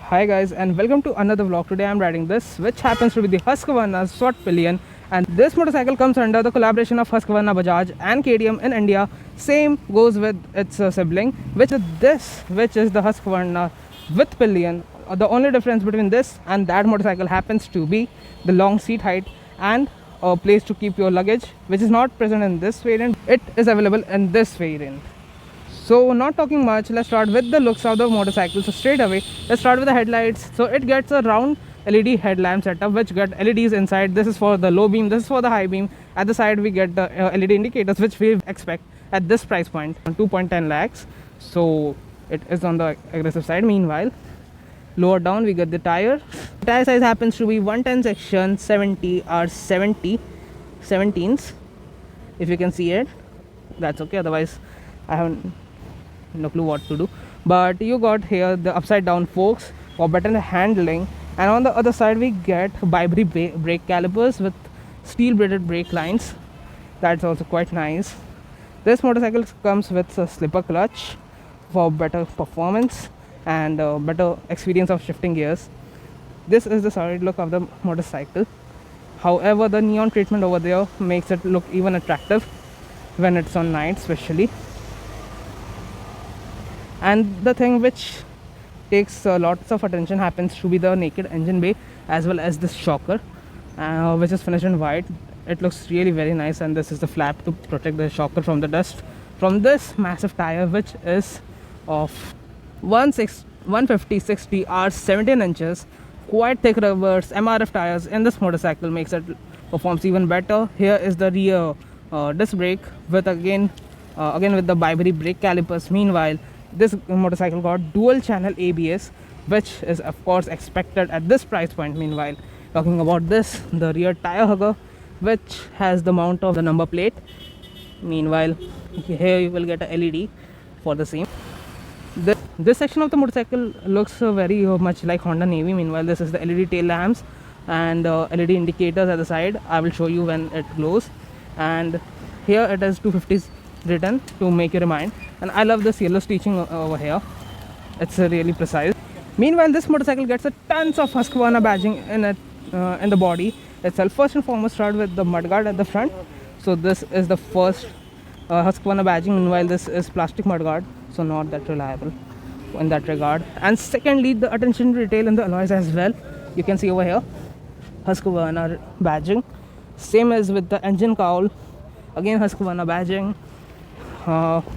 Hi guys and welcome to another vlog. Today I'm riding this which happens to be the Husqvarna Pillion, and this motorcycle comes under the collaboration of Husqvarna, Bajaj and KTM in India. Same goes with its sibling which is the Husqvarna with pillion. The only difference between this and that motorcycle happens to be the long seat height and a place to keep your luggage, which is not present in this variant. It is available in this variant. So not talking much, let's start with the looks of the motorcycle. So straight away, let's start with the headlights. So it gets a round LED headlamp setup which get LEDs inside. This is for the low beam, this is for the high beam. At the side we get the LED indicators which we expect at this price point, 2.10 lakhs. So it is on the aggressive side. Meanwhile, lower down we get the tire. Tire size happens to be 110 section 70 or 70 17s. If you can see it, that's okay. Otherwise, I haven't no clue what to do. But you got here the upside down forks for better handling, and on the other side we get Bibri brake calipers with steel braided brake lines. That's also quite nice. This motorcycle comes with a slipper clutch for better performance and better experience of shifting gears. This is the solid look of the motorcycle. However, the neon treatment over there makes it look even attractive when it's on night especially. And the thing which takes lots of attention happens to be the naked engine bay as well as this shocker, which is finished in white. It looks really very nice, and this is the flap to protect the shocker from the dust from this massive tire, which is of 150/60 or 17 inches. Quite thick rubbers, MRF tires in this motorcycle makes it performs even better. Here is the rear disc brake with again with the Bibri brake calipers. Meanwhile, this motorcycle got dual channel ABS, which is of course expected at this price point. Meanwhile, talking about this, the rear tire hugger, which has the mount of the number plate. Meanwhile, here you will get a LED for the same. This section of the motorcycle looks very much like Honda Navy. Meanwhile, this is the LED tail lamps and LED indicators at the side. I will show you when it glows. And here it is 250s written to make you remind. And I love this yellow stitching over here. It's really precise. Meanwhile, this motorcycle gets a tons of Husqvarna badging in the body itself. First and foremost, start with the mudguard at the front. So this is the first Husqvarna badging. Meanwhile, this is plastic mudguard, so not that reliable in that regard. And secondly, the attention to detail in the alloys as well. You can see over here Husqvarna badging. Same as with the engine cowl, again Husqvarna badging.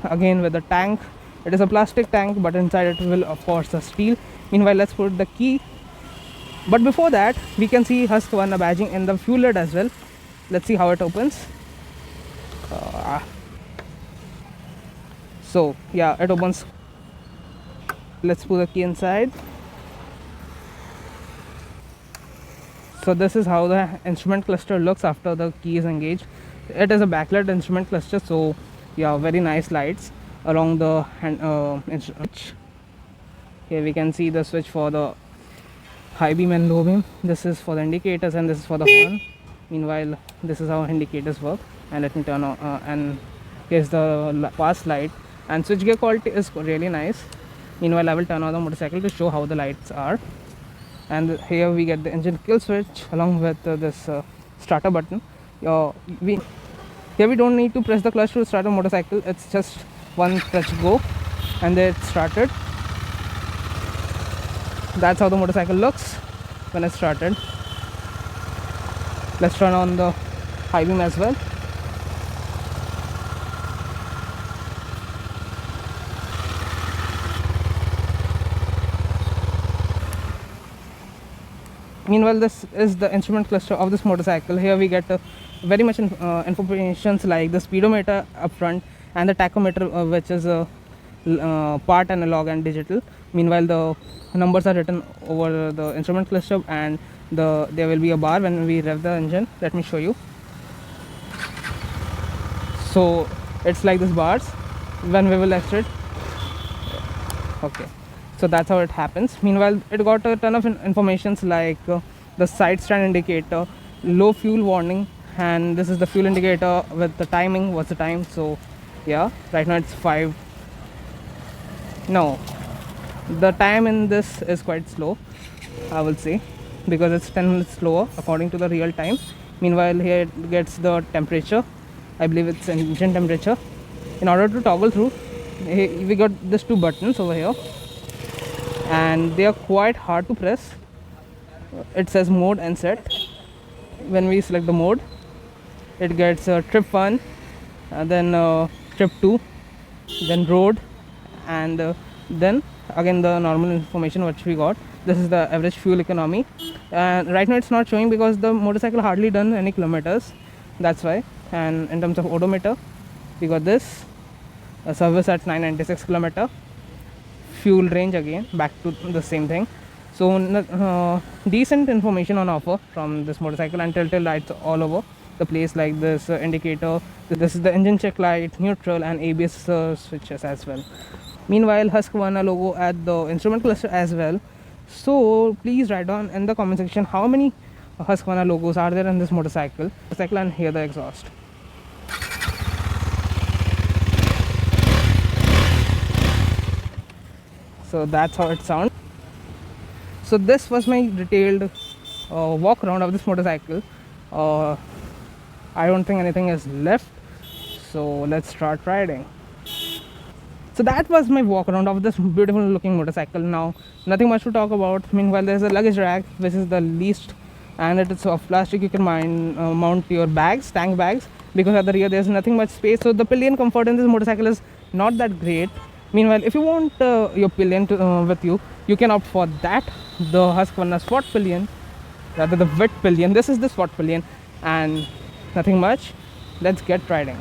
Again with the tank, it is a plastic tank, but inside it will of course a steel. Meanwhile, let's put the key. But before that, we can see Husqvarna badging in the fuel lid as well. Let's see how it opens. So yeah, it opens. Let's put the key inside. So this is how the instrument cluster looks after the key is engaged. It is a backlit instrument cluster, so yeah, very nice lights along the instrument. Here we can see the switch for the high beam and low beam. This is for the indicators and this is for the horn. Meanwhile, this is how indicators work. And let me turn on and here's the pass light, and switch gear quality is really nice. Meanwhile, I will turn on the motorcycle to show how the lights are. And here we get the engine kill switch along with this starter button. Here we don't need to press the clutch to start a motorcycle. It's just one press go and then it's started. That's how the motorcycle looks when it's started. Let's turn on the high beam as well. Meanwhile, this is the instrument cluster of this motorcycle. Here we get very much information like the speedometer up front and the tachometer, which is part analog and digital. Meanwhile, the numbers are written over the instrument cluster, and there will be a bar when we rev the engine. Let me show you. So it's like this bars when we will exit. Okay. So that's how it happens. Meanwhile, it got a ton of informations like the side stand indicator, low fuel warning, and this is the fuel indicator with the timing. What's the time? So yeah, right now it's 5. No, The time in this is quite slow, I will say, because it's 10 minutes slower according to the real time. Meanwhile, here it gets the temperature. I believe it's engine temperature. In order to toggle through, we got these two buttons over here, and they are quite hard to press. It says mode and set. When we select the mode, it gets trip 1, then trip 2, then road, and then again the normal information which we got. This is the average fuel economy, and right now it's not showing because the motorcycle hardly done any kilometers, that's why. And in terms of odometer, we got this service at 996 kilometer. Fuel range, again back to the same thing. So decent information on offer from this motorcycle, and telltale lights all over the place, like this indicator. This is the engine check light, neutral, and ABS switches as well. Meanwhile, Husqvarna logo at the instrument cluster as well. So please write down in the comment section how many Husqvarna logos are there in this motorcycle, and hear the exhaust. So that's how it sounds. So this was my detailed walk around of this motorcycle. I don't think anything is left, so let's start riding. So that was my walk around of this beautiful looking motorcycle. Now nothing much to talk about. Meanwhile, there's a luggage rack, which is the least, and it is of plastic. You can mount your bags, tank bags, because at the rear there's nothing much space. So the pillion comfort in this motorcycle is not that great. Meanwhile, if you want your pillion with you, you can opt for that, the Husqvarna Swart pillion, rather the wet pillion. This is the Swart pillion, and nothing much. Let's get riding.